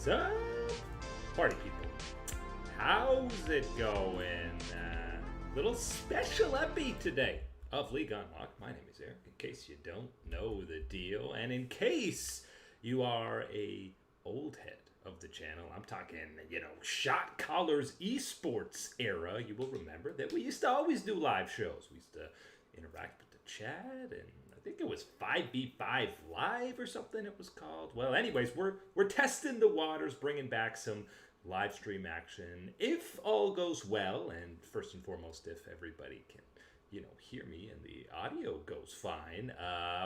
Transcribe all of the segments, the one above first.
What's up, party people? How's it going? Little special epi today of League Unlocked. My name is Eric, in case you don't know the deal. And in case you are a old head of the channel, I'm talking, Shot Callers esports era, you will remember that we used to always do live shows. We used to interact with the chat, and I think it was 5v5 Live or something it was called. Well, anyways, we're testing the waters, bringing back some live stream action. If all goes well, and first and foremost, if everybody can, hear me and the audio goes fine,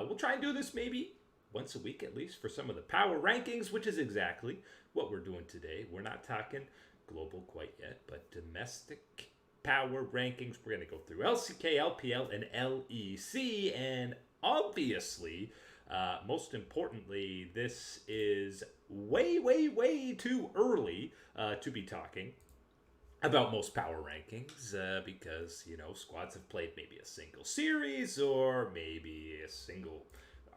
we'll try and do this maybe once a week at least for some of the power rankings, which is exactly what we're doing today. We're not talking global quite yet, but domestic power rankings. We're going to go through LCK, LPL, and LEC, and obviously, most importantly, this is way too early to be talking about most power rankings because, squads have played maybe a single series or maybe a single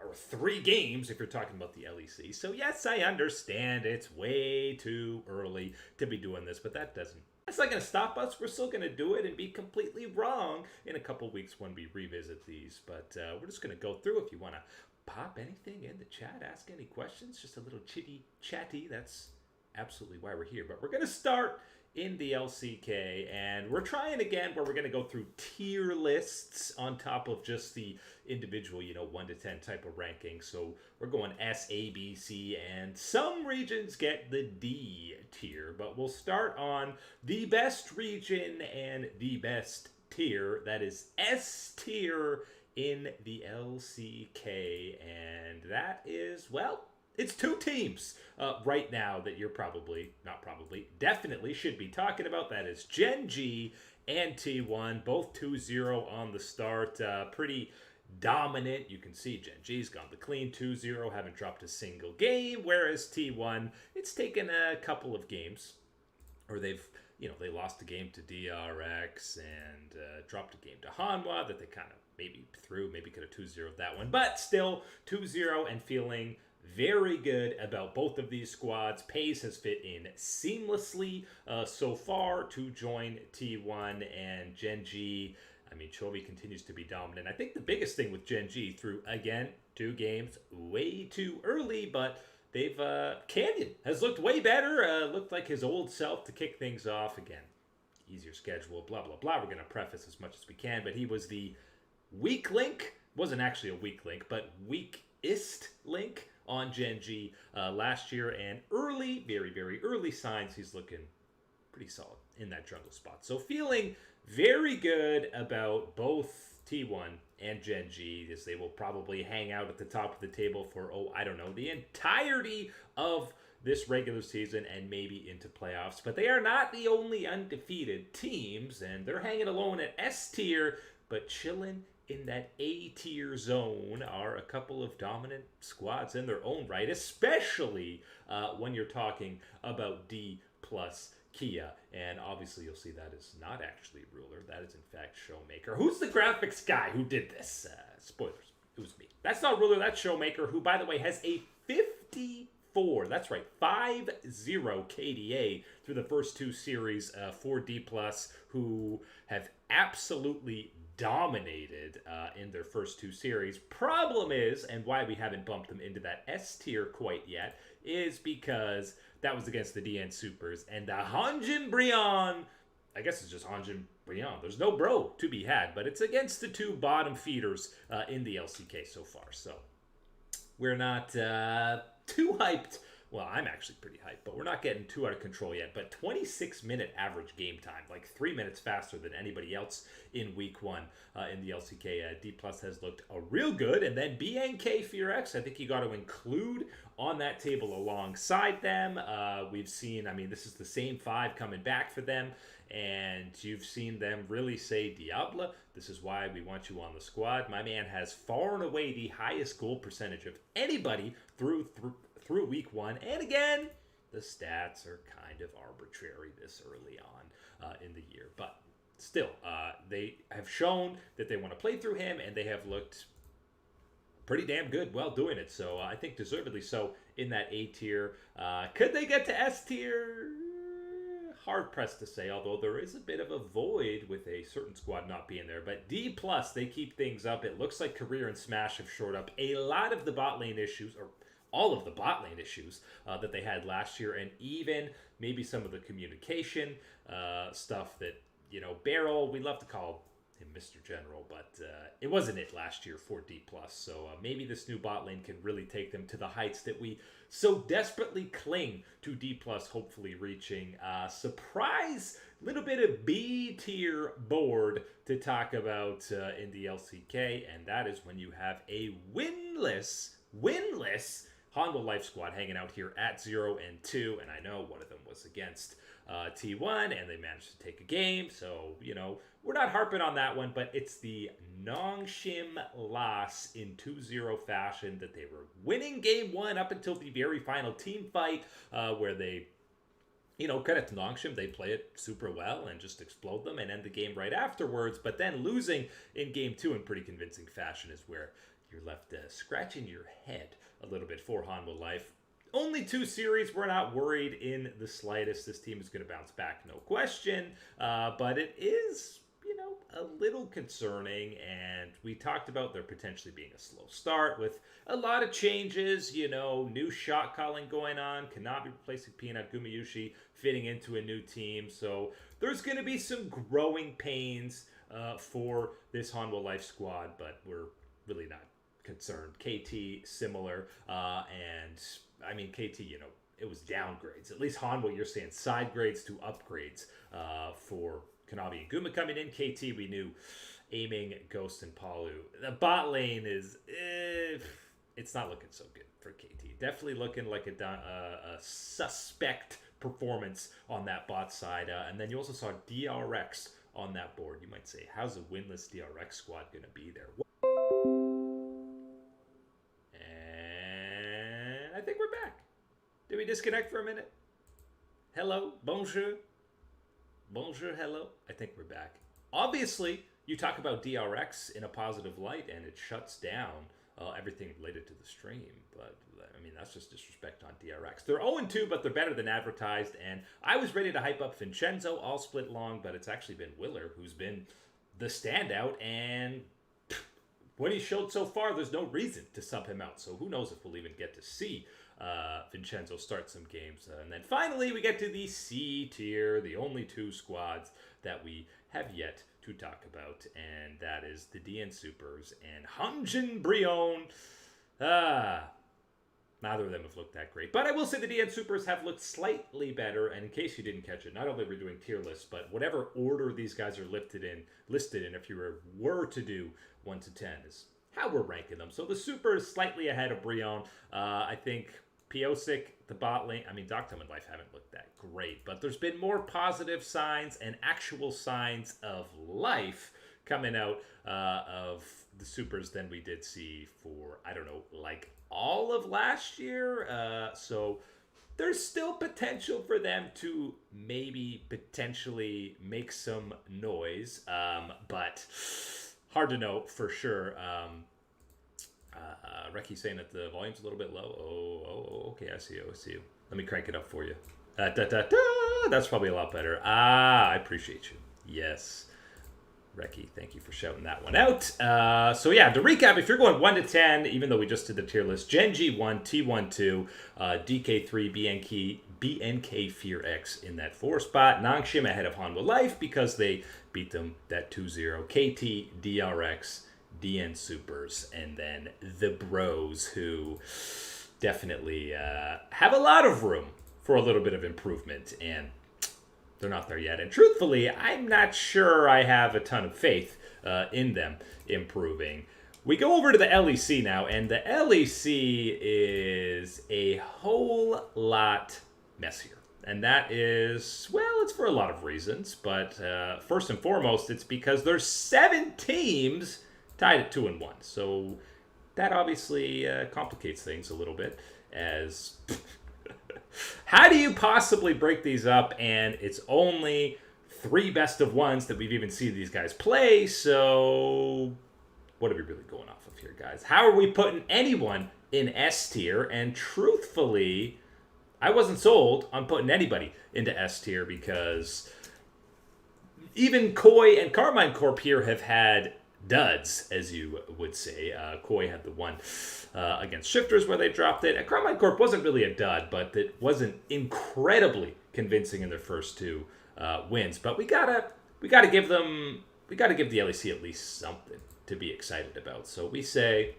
or 3 games if you're talking about the LEC. So yes, I understand it's way too early to be doing this, but that's not going to stop us. We're still going to do it and be completely wrong in a couple weeks when we revisit these. But we're just going to go through. If you want to pop anything in the chat, ask any questions, just a little chitty chatty, that's absolutely why we're here. But we're going to start in the LCK, and we're trying again where we're going to go through tier lists on top of just the individual, 1 to 10 type of ranking. So we're going S, A, B, C, and some regions get the D tier. But we'll start on the best region and the best tier. That is S tier in the LCK, and that is, well, it's 2 teams right now that you're definitely should be talking about. That is Gen G and T1, both 2-0 on the start. Pretty dominant. You can see Gen G's gone the clean 2-0, haven't dropped a single game, whereas T1, it's taken a couple of games, or they've, they lost a game to DRX and dropped a game to Hanwha that they kind of maybe could have 2-0'd that one, but still 2-0 and feeling very good about both of these squads. Pace has fit in seamlessly so far to join T1 and Gen G. I mean, Chovy continues to be dominant. I think the biggest thing with Gen G through, again, 2 games, way too early, but they've, Canyon has looked way better, looked like his old self to kick things off. Again, easier schedule, blah, blah, blah. We're going to preface as much as we can, but he was the weak link, wasn't actually a weak link, but weakest link on Gen G last year, and very early signs he's looking pretty solid in that jungle spot. So feeling very good about both T1 and Gen G, as they will probably hang out at the top of the table for, the entirety of this regular season and maybe into playoffs. But they are not the only undefeated teams, and they're hanging alone at S tier, but chilling in that A tier zone are a couple of dominant squads in their own right, especially when you're talking about D plus Kia. And obviously you'll see that is not actually Ruler. That is in fact Showmaker. Who's the graphics guy who did this? Spoilers. It was me. That's not Ruler, that's Showmaker, who, by the way, has a 54, that's right, 5-0 KDA through the first 2 series for D+, who have absolutely dominated in their first 2 series. Problem is, and why we haven't bumped them into that S tier quite yet, is because that was against the DN Supers, and the Hanjin Brion, I guess it's just Hanjin Brion. There's no bro to be had, but it's against the 2 bottom feeders in the LCK so far. So we're not too hyped. Well, I'm actually pretty hyped, but we're not getting too out of control yet. But 26-minute average game time, like 3 minutes faster than anybody else in week 1 in the LCK. D+ has looked real good. And then BNK Fear X, I think you got to include on that table alongside them. We've seen, this is the same 5 coming back for them. And you've seen them really say, Diablo, this is why we want you on the squad. My man has far and away the highest goal percentage of anybody through week 1. And again, the stats are kind of arbitrary this early on in the year. But still, they have shown that they want to play through him, and they have looked pretty damn good while doing it. So I think deservedly so in that A tier. Could they get to S tier? Hard pressed to say, although there is a bit of a void with a certain squad not being there. But D plus, they keep things up. It looks like Career and Smash have shored up a lot of the bot lane issues, or all of the bot lane issues that they had last year, and even maybe some of the communication stuff that, Barrel, we love to call him Mr. General, but it wasn't it last year for D+. So maybe this new bot lane can really take them to the heights that we so desperately cling to D+, hopefully reaching. Surprise little bit of B tier board to talk about in the LCK, and that is when you have a winless Hanwha Life squad hanging out here at 0-2, and I know one of them was against T1, and they managed to take a game, so, we're not harping on that one, but it's the Nongshim loss in 2-0 fashion that they were winning game 1 up until the very final team fight, where they, credit to Nongshim, they play it super well and just explode them and end the game right afterwards, but then losing in game 2 in pretty convincing fashion is where you're left scratching your head a little bit for Hanwha Life. Only 2 series. We're not worried in the slightest. This team is going to bounce back, no question. But it is, a little concerning. And we talked about there potentially being a slow start with a lot of changes. New shot calling going on. Kanabi replacing Peanut, Gumayushi fitting into a new team. So there's going to be some growing pains for this Hanwha Life squad. But we're really not concerned. KT similar, and I mean KT, it was downgrades. At least Hanwha, you're saying side grades to upgrades for Kanabi and Guma coming in. KT, we knew aiming Ghost and Palu. The bot lane is it's not looking so good for KT. Definitely looking like a suspect performance on that bot side. And then you also saw DRX on that board. You might say, how's a winless DRX squad going to be there? I think we're back. Did we disconnect for a minute? Hello, bonjour. Bonjour, hello. I think we're back. Obviously, you talk about DRX in a positive light and it shuts down everything related to the stream. But, I mean, that's just disrespect on DRX. They're 0-2, but they're better than advertised. And I was ready to hype up Vincenzo all split long, but it's actually been Willer who's been the standout. And what he showed so far, there's no reason to sub him out. So who knows if we'll even get to see Vincenzo start some games. And then finally, we get to the C tier, the only 2 squads that we have yet to talk about. And that is the DN Supers and Hanjin Brion. Neither of them have looked that great. But I will say the DN Supers have looked slightly better. And in case you didn't catch it, not only are we doing tier lists, but whatever order these guys are listed in, if you were to do 1 to 10, is how we're ranking them. So the Supers slightly ahead of Brion. I think Piosic, the bot lane, Doctum and Life haven't looked that great. But there's been more positive signs and actual signs of life coming out of the Supers than we did see for, like all of last year. So there's still potential for them to maybe potentially make some noise, but hard to know for sure. Reki saying that the volume's a little bit low. Oh, okay, I see you. Let me crank it up for you. That's probably a lot better. I appreciate you. Yes. Reki, thank you for shouting that one out. So yeah, to recap, if you're going 1 to 10, even though we just did the tier list, Genji 1, T1 2, DK3, BNK Fear X in that 4 spot. Nongshim ahead of Hanwha Life because they beat them that 2-0. KT, DRX, DN Supers, and then the Bros, who definitely have a lot of room for a little bit of improvement, and they're not there yet. And truthfully, I'm not sure I have a ton of faith in them improving. We go over to the LEC now, and the LEC is a whole lot messier. And that is, well, it's for a lot of reasons. But first and foremost, it's because there's 7 teams tied at 2-1. So that obviously complicates things a little bit, as how do you possibly break these up? And it's only 3 best of 1s that we've even seen these guys play. So what are we really going off of here, guys? How are we putting anyone in S tier? And truthfully, I wasn't sold on putting anybody into S tier because even Koi and Carmine Corp here have had duds, as you would say. Koi had the one against Shifters where they dropped it. And Carmine Corp wasn't really a dud, but it wasn't incredibly convincing in their first two wins. But we gotta give the LEC at least something to be excited about. So we say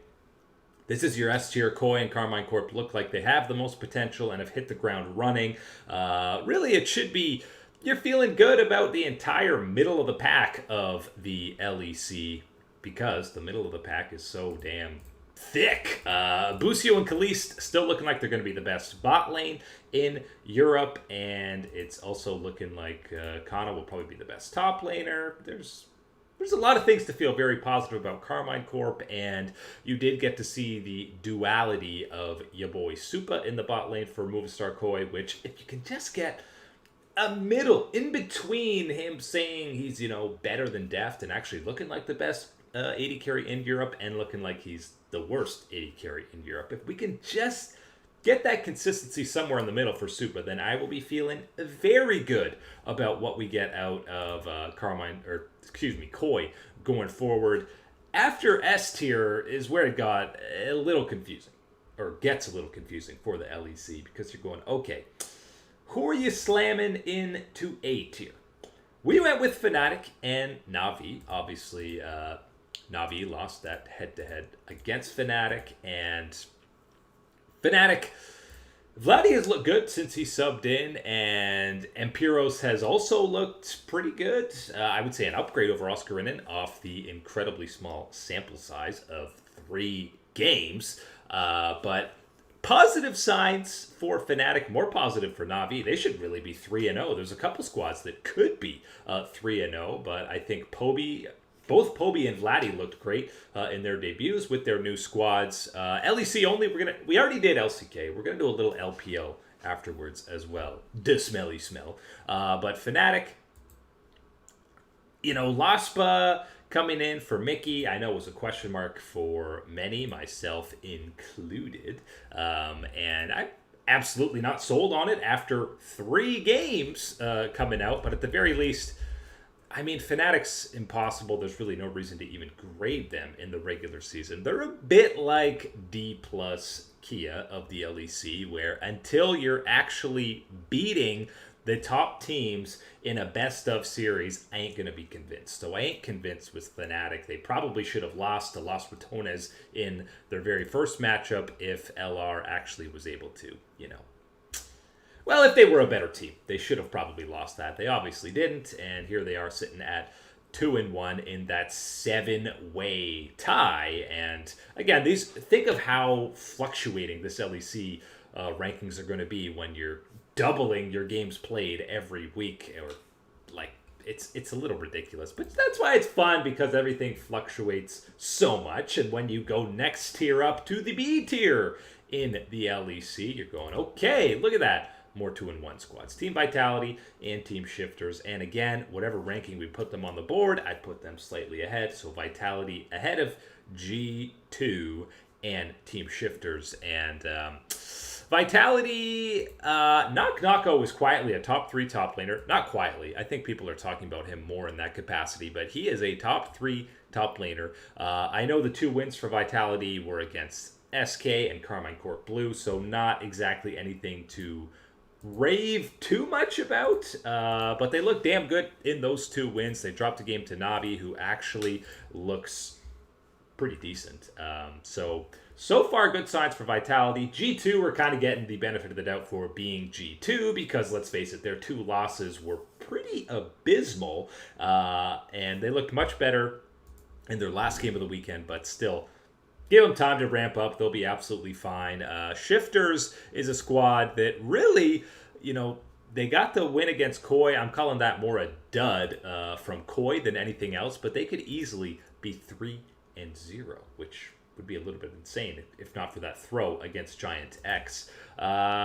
this is your S tier. Koi and Carmine Corp look like they have the most potential and have hit the ground running. Really, it should be you're feeling good about the entire middle of the pack of the LEC because the middle of the pack is so damn thick. Busio and Kaliste still looking like they're going to be the best bot lane in Europe, and it's also looking like Kana will probably be the best top laner. There's a lot of things to feel very positive about Carmine Corp, and you did get to see the duality of your boy Supa in the bot lane for Movistar Koi, which if you can just get a middle in between him saying he's, better than Deft and actually looking like the best AD carry in Europe and looking like he's the worst AD carry in Europe. If we can just get that consistency somewhere in the middle for Supa, then I will be feeling very good about what we get out of Koi going forward. After S tier is where it got a little confusing, or gets a little confusing for the LEC, because you're going, okay, who are you slamming into A tier? We went with Fnatic and Na'Vi. Obviously, Na'Vi lost that head-to-head against Fnatic, and Fnatic, Vladdy has looked good since he subbed in, and Empiros has also looked pretty good. I would say an upgrade over Oscarinen off the incredibly small sample size of 3 games. But positive signs for Fnatic, more positive for Na'Vi. They should really be 3-0. There's a couple squads that could be 3-0, but I think both Poby and Vladdy looked great in their debuts with their new squads. LEC only, we already did LCK. We're gonna do a little LPO afterwards as well. The smelly smell. But Fnatic, Laspa coming in for Mickey, I know was a question mark for many, myself included. And I'm absolutely not sold on it after 3 games coming out, but at the very least, Fnatic's impossible. There's really no reason to even grade them in the regular season. They're a bit like D plus Kia of the LEC, where until you're actually beating the top teams in a best-of series, I ain't going to be convinced. So I ain't convinced with Fnatic. They probably should have lost to Las Ratones in their very first matchup if LR actually was able to, Well, if they were a better team, they should have probably lost that. They obviously didn't, and here they are sitting at 2-1 in that 7-way tie. And again, think of how fluctuating this LEC rankings are going to be when you're doubling your games played every week, or it's a little ridiculous. But that's why it's fun, because everything fluctuates so much. And when you go next tier up to the B tier in the LEC, you're going, okay, look at that. More 2-1 squads. Team Vitality and Team Shifters. And again, whatever ranking we put them on the board, I put them slightly ahead. So Vitality ahead of G2 and Team Shifters. And Vitality, Knock is quietly a top 3 top laner. Not quietly. I think people are talking about him more in that capacity, but he is a top 3 top laner. I know the 2 wins for Vitality were against SK and Carmine Corp Blue, so not exactly anything to rave too much about, but they look damn good in those 2 wins. They dropped a game to Na'Vi, who actually looks pretty decent. So far, good signs for Vitality. G2, we're kind of getting the benefit of the doubt for being G2, because let's face it, their 2 losses were pretty abysmal, and they looked much better in their last game of the weekend, but still, give them time to ramp up. They'll be absolutely fine. Shifters is a squad that really, they got the win against Koi. I'm calling that more a dud from Koi than anything else, but they could easily be 3-0, which would be a little bit insane if not for that throw against Giant X.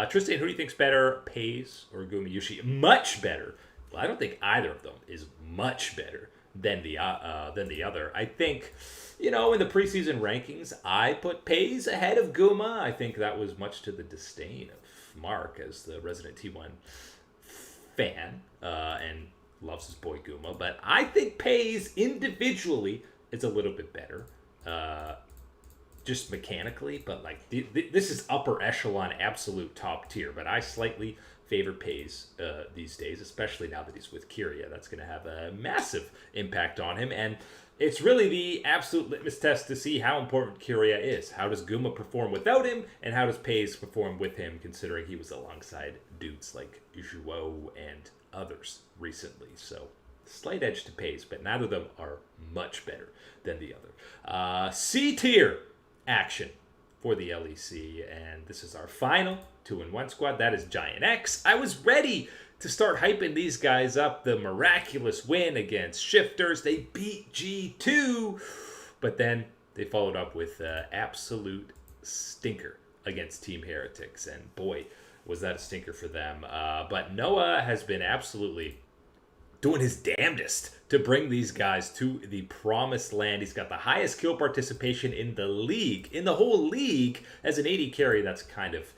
Tristan, who do you think's better, Pays or Gumayushi? Much better. Well, I don't think either of them is much better than the other. I think, in the preseason rankings, I put Pays ahead of Guma. I think that was much to the disdain of Mark as the resident T1 fan and loves his boy Guma. But I think Pays individually is a little bit better. Just mechanically, but like this is upper echelon, absolute top tier. But I slightly favor Pays these days, especially now that he's with Kyria. That's going to have a massive impact on him, and it's really the absolute litmus test to see how important Kyria is. How does Guma perform without him, and how does Pays perform with him, considering he was alongside dudes like Jouot and others recently. So slight edge to Pays, but neither of them are much better than the other. C tier action for the LEC, and this is our final 2-in-1 squad. That is Giant X. I was ready to start hyping these guys up. The miraculous win against Shifters. They beat G2, but then they followed up with absolute stinker against Team Heretics, and boy, was that a stinker for them. But Noah has been absolutely doing his damnedest to bring these guys to the promised land. He's got the highest kill participation in the league, in the whole league. As an AD carry, that's kind of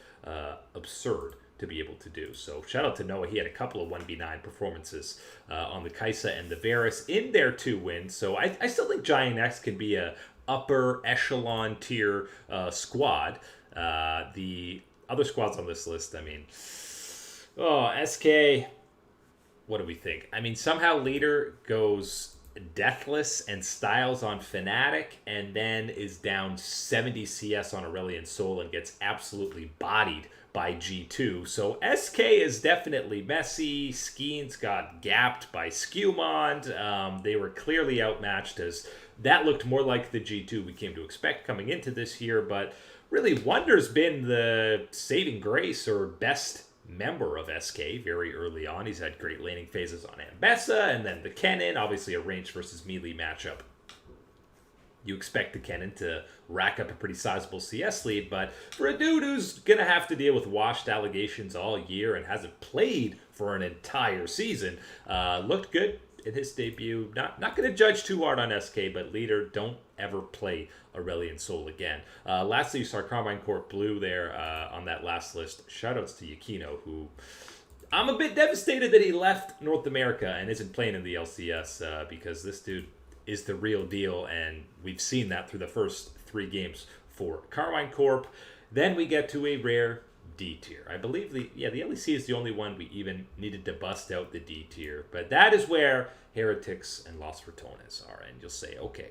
absurd to be able to do. So shout out to Noah. He had a couple of 1v9 performances on the Kai'Sa and the Varus in their 2 wins. So I still think Giant X can be a upper echelon tier squad. The other squads on this list, I mean, SK... what do we think? I mean, somehow Leader goes Deathless and Styles on Fnatic, and then is down 70 CS on Aurelion Sol and gets absolutely bodied by G2. So SK is definitely messy. Skeens got gapped by Skewmond. They were clearly outmatched, as that looked more like the G2 we came to expect coming into this year. But really, Wonder's been the saving grace or best member of SK very early on. He's had great laning phases on Ambessa, and then the Kennen, obviously a range versus melee matchup. You expect the Kennen to rack up a pretty sizable CS lead, but for a dude who's going to have to deal with washed allegations all year and hasn't played for an entire season, looked good in his debut. Not going to judge too hard on SK, but Leader, don't ever play Aurelion Sol again. Lastly, you saw Carmine Corp Blue there on that last list. Shoutouts to Yukino, who I'm a bit devastated that he left North America and isn't playing in the LCS because this dude is the real deal, and we've seen that through the first 3 games for Carmine Corp. Then we get to a rare D tier. I believe the LEC is the only one we even needed to bust out the D tier, but that is where Heretics and Los Ratones are, and you'll say, okay,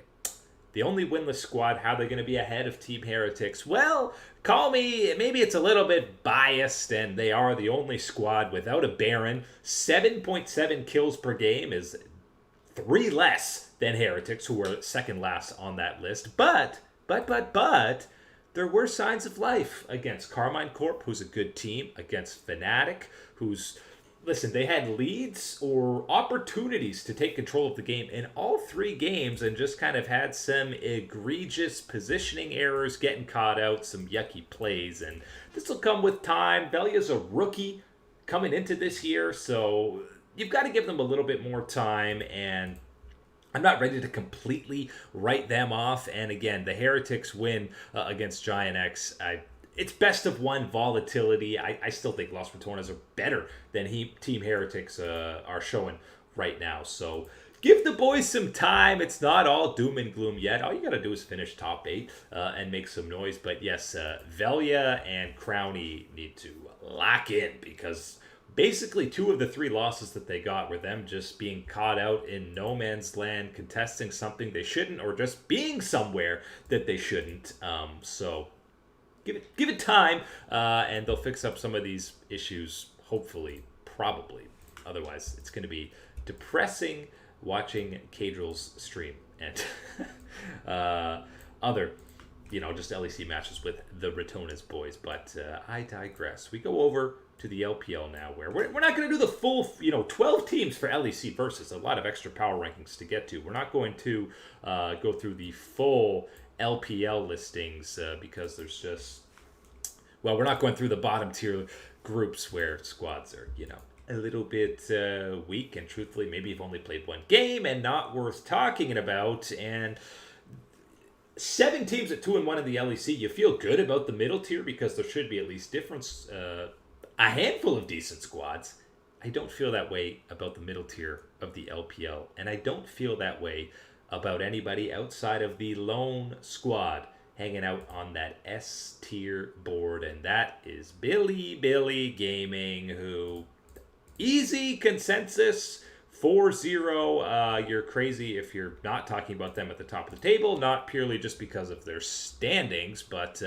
the only winless squad, how they're going to be ahead of Team Heretics? Well, call me, maybe it's a little bit biased, and they are the only squad without a Baron. 7.7 kills per game is 3 less than Heretics, who were second last on that list. But, there were signs of life against Carmine Corp, who's a good team, against Fnatic, who's... Listen, they had leads or opportunities to take control of the game in all 3 games and just kind of had some egregious positioning errors, getting caught out, some yucky plays, and this will come with time. Velia's a rookie coming into this year, so you've got to give them a little bit more time, and I'm not ready to completely write them off. And again, the Heretics win against Giant X, it's best of 1 volatility. I still think Los Ratones are better than Team Heretics are showing right now. So give the boys some time. It's not all doom and gloom yet. All you got to do is finish top 8 and make some noise. But yes, Velia and Crowny need to lock in, because basically 2 of the 3 losses that they got were them just being caught out in no man's land, contesting something they shouldn't, or just being somewhere that they shouldn't. So give it time, and they'll fix up some of these issues, hopefully, probably. Otherwise, it's going to be depressing watching Cadrill's stream and other, just LEC matches with the Ratones boys. But I digress. We go over to the LPL now, where we're not going to do the full, 12 teams for LEC versus. A lot of extra power rankings to get to. We're not going to go through the full LPL listings because there's just, we're not going through the bottom tier groups where squads are, a little bit weak, and truthfully, maybe you've only played one game and not worth talking about. And 7 teams at 2-1 in the LEC, you feel good about the middle tier because there should be at least difference, a handful of decent squads. I don't feel that way about the middle tier of the LPL, and I don't feel that way about anybody outside of the lone squad hanging out on that S tier board, and that is Billy Gaming, who easy consensus 4-0. You're crazy if you're not talking about them at the top of the table, not purely just because of their standings, but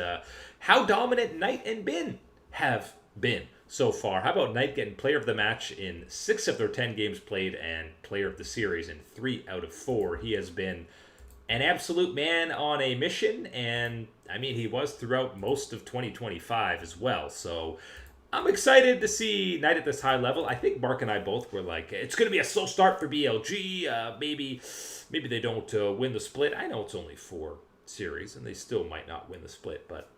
how dominant Knight and Bin have been so far. How about Knight getting player of the match in 6 of their 10 games played and player of the series in 3 out of 4? He has been an absolute man on a mission, and I mean, he was throughout most of 2025 as well. So I'm excited to see Knight at this high level. I think Mark and I both were like, it's going to be a slow start for BLG. Maybe they don't win the split. I know it's only 4 series, and they still might not win the split, but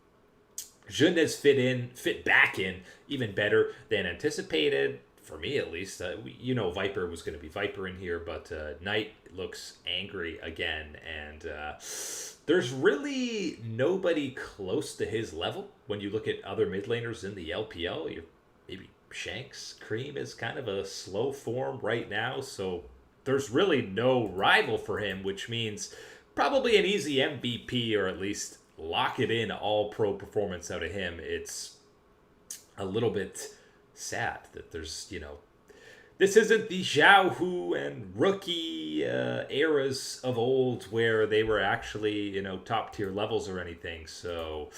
Jun has fit back in even better than anticipated, for me at least. Viper was going to be Viper in here, but Knight looks angry again, and there's really nobody close to his level when you look at other mid laners in the LPL. Maybe Shanks. Cream is kind of a slow form right now, so there's really no rival for him, which means probably an easy MVP, or at least lock it in all pro performance out of him. It's a little bit sad that there's, this isn't the Xiao Hu and rookie eras of old where they were actually, top tier levels or anything. So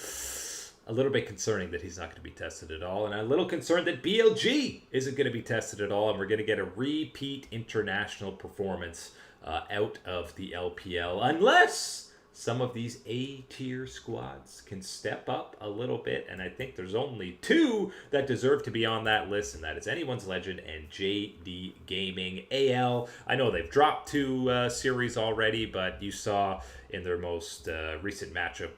a little bit concerning that he's not going to be tested at all. And I'm a little concerned that BLG isn't going to be tested at all. And we're going to get a repeat international performance out of the LPL. Unless some of these A-tier squads can step up a little bit, and I think there's only 2 that deserve to be on that list, and that is Anyone's Legend and JD Gaming. AL, I know they've dropped 2 series already, but you saw in their most recent matchup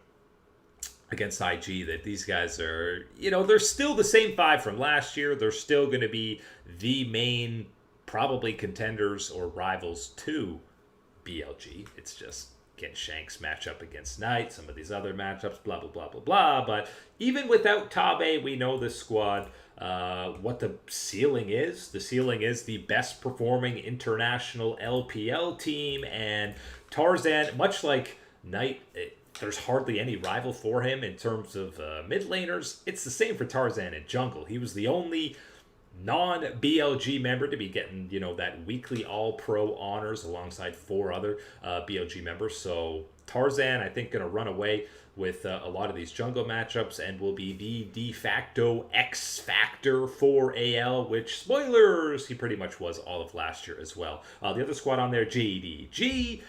against IG that these guys are, they're still the same 5 from last year. They're still going to be the main, probably contenders or rivals to BLG. It's just, can Shanks match up against Knight, some of these other matchups, blah, blah, blah, blah, blah. But even without Tabe, we know this squad, what the ceiling is. The ceiling is the best performing international LPL team. And Tarzan, much like Knight, there's hardly any rival for him in terms of mid laners. It's the same for Tarzan in jungle. He was the only non-BLG member to be getting, that weekly all-pro honors alongside 4 other BLG members. So Tarzan, I think, going to run away with a lot of these jungle matchups and will be the de facto X factor for AL, which, spoilers, he pretty much was all of last year as well. The other squad on there, JDG,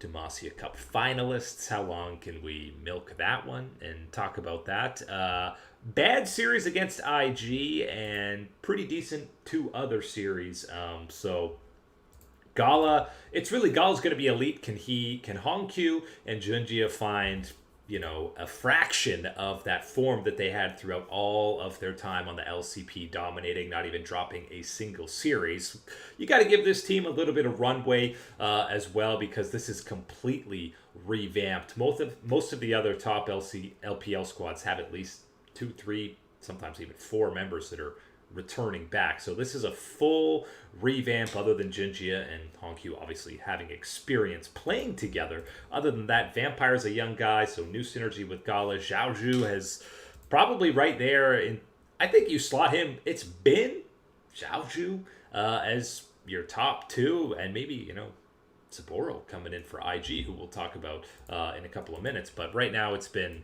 Demacia Cup finalists. How long can we milk that one and talk about that? Bad series against IG and pretty decent 2 other series. So Gala, it's really Gala's going to be elite. Can Hongq and Junjia find, a fraction of that form that they had throughout all of their time on the LCP, dominating, not even dropping a single series? You got to give this team a little bit of runway as well, because this is completely revamped. Most of the other top LPL squads have at least 2, 3, sometimes even 4 members that are returning back. So this is a full revamp, other than Jinjia and Hongq obviously having experience playing together. Other than that, Vampire's a young guy, so new synergy with Gala. Zhaozhu has probably right there, in I think you slot him, it's been Zhaozhu as your top 2, and maybe, Saburo coming in for IG, who we'll talk about in a couple of minutes. But right now it's been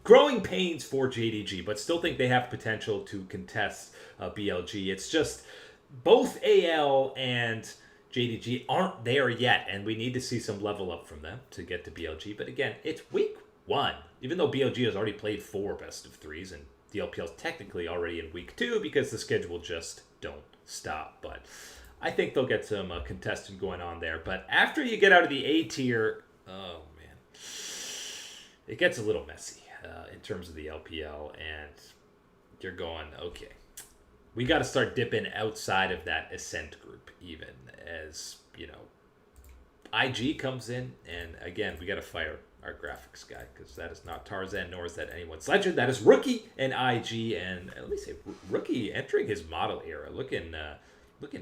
growing pains for JDG, but still think they have potential to contest BLG. It's just both AL and JDG aren't there yet, and we need to see some level up from them to get to BLG. But again, it's week 1. Even though BLG has already played 4 best of 3s, and the LPL is technically already in week 2 because the schedule just don't stop. But I think they'll get some contesting going on there. But after you get out of the A tier, oh man, it gets a little messy in terms of the LPL, and you're going, okay, we got to start dipping outside of that Ascent group, even as, IG comes in. And again, we got to fire our graphics guy because that is not Tarzan, nor is that anyone's legend. That is Rookie and IG. And let me say, Rookie entering his model era, looking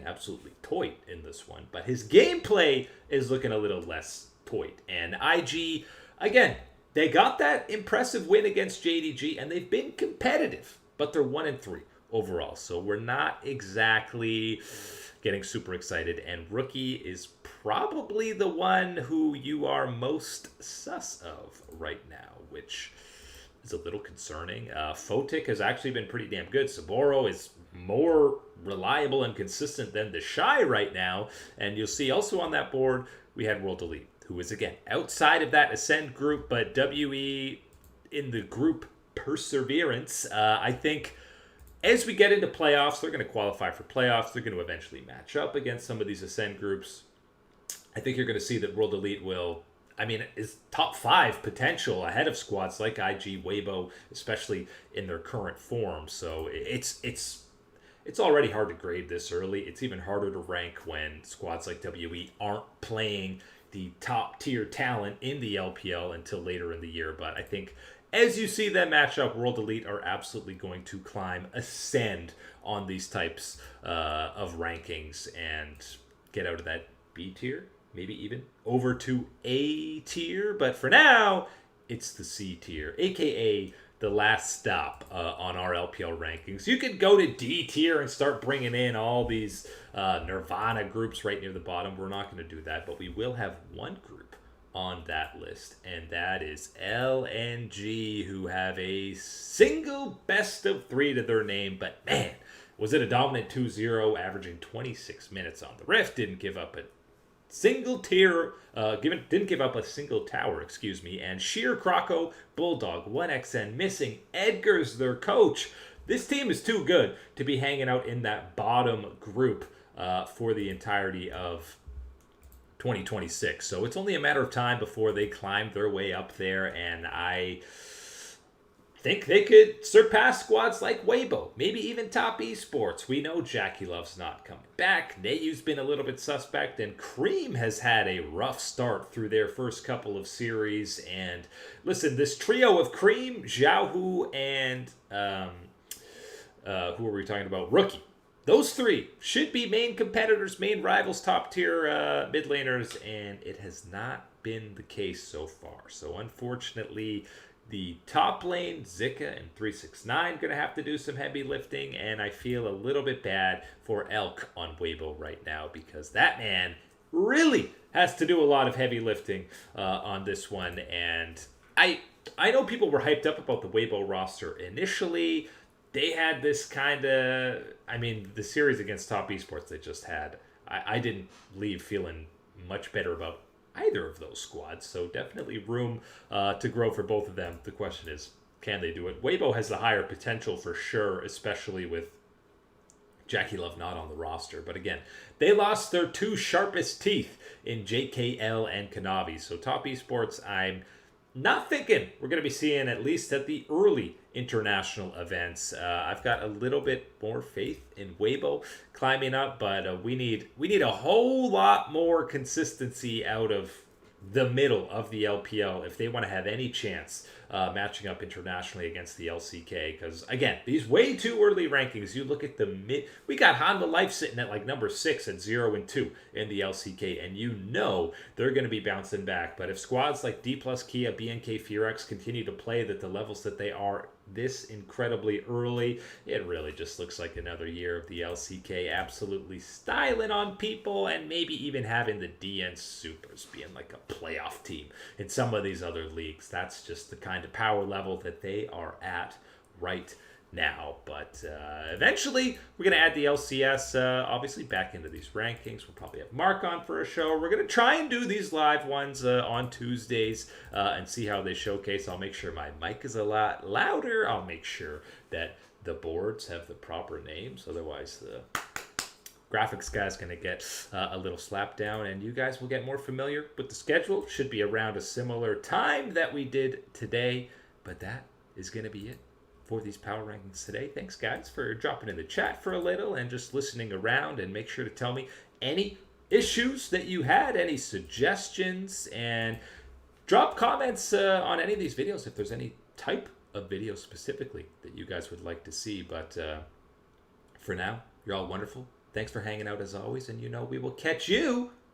absolutely toy in this one. But his gameplay is looking a little less toy. And IG, again, they got that impressive win against JDG, and they've been competitive, but they're 1-3 overall. So we're not exactly getting super excited. And Rookie is probably the one who you are most sus of right now, which is a little concerning. Photic has actually been pretty damn good. Saboro is more reliable and consistent than the Shy right now. And you'll see also on that board, we had World Elite, who is, again, outside of that Ascend group, but WE in the group Perseverance. I think as we get into playoffs, they're going to qualify for playoffs. They're going to eventually match up against some of these Ascend groups. I think you're going to see that World Elite is top 5 potential ahead of squads like IG, Weibo, especially in their current form. So it's already hard to grade this early. It's even harder to rank when squads like WE aren't playing the top tier talent in the LPL until later in the year. But I think as you see them match up, World Elite are absolutely going to ascend on these types of rankings and get out of that B tier, maybe even over to A tier. But for now, it's the C tier, aka the last stop on our LPL rankings. You could go to D tier and start bringing in all these Nirvana groups right near the bottom. We're not going to do that, but we will have one group on that list, and that is LNG, who have a single best of 3 to their name. But man, was it a dominant 2-0, averaging 26 minutes on the Rift. Didn't give up a single tier, didn't give up a single tower, and Sheer Croco, Bulldog, 1XN, missing Edgar's their coach. This team is too good to be hanging out in that bottom group for the entirety of 2026. So it's only a matter of time before they climb their way up there, and I think they could surpass squads like Weibo, maybe even Top Esports. We know Jackie Love's not coming back. Nayu's been a little bit suspect, and Cream has had a rough start through their first couple of series. And listen, this trio of Cream, Xiaohu, and who are we talking about? Rookie. Those 3 should be main competitors, main rivals, top tier mid laners, and it has not been the case so far. So unfortunately, the top lane, Zika and 369, going to have to do some heavy lifting, and I feel a little bit bad for Elk on Weibo right now because that man really has to do a lot of heavy lifting on this one. And I know people were hyped up about the Weibo roster initially. They had this kind of, the series against Top Esports they just had, I didn't leave feeling much better about either of those squads, so definitely room to grow for both of them. The question is, can they do it? Weibo has the higher potential for sure, especially with Jackie Love not on the roster. But again, they lost their 2 sharpest teeth in JKL and Kanavi. So Top Esports, I'm not thinking we're going to be seeing, at least at the early international events. I've got a little bit more faith in Weibo climbing up, but we need a whole lot more consistency out of the middle of the LPL if they want to have any chance matching up internationally against the LCK. Because again, these way too early rankings, you look at the mid, we got Hanwha Life sitting at like number 6 at 0-2 in the LCK, and you know they're going to be bouncing back. But if squads like D plus Kia, BNK, Furex continue to play at the levels that they are this incredibly early, it really just looks like another year of the LCK absolutely styling on people, and maybe even having the DN Supers being like a playoff team in some of these other leagues. That's just the kind of power level that they are at right now. But eventually we're going to add the LCS obviously back into these rankings. We'll probably have Mark on for a show. We're going to try and do these live ones on Tuesdays and see how they showcase. I'll make sure my mic is a lot louder. I'll make sure that the boards have the proper names, otherwise the graphics guy's going to get a little slap down, and you guys will get more familiar with the schedule. Should be around a similar time that we did today, but that is going to be it for these power rankings today. Thanks, guys, for dropping in the chat for a little and just listening around. And make sure to tell me any issues that you had, any suggestions, and drop comments on any of these videos if there's any type of video specifically that you guys would like to see. But for now, you're all wonderful. Thanks for hanging out as always, and we will catch you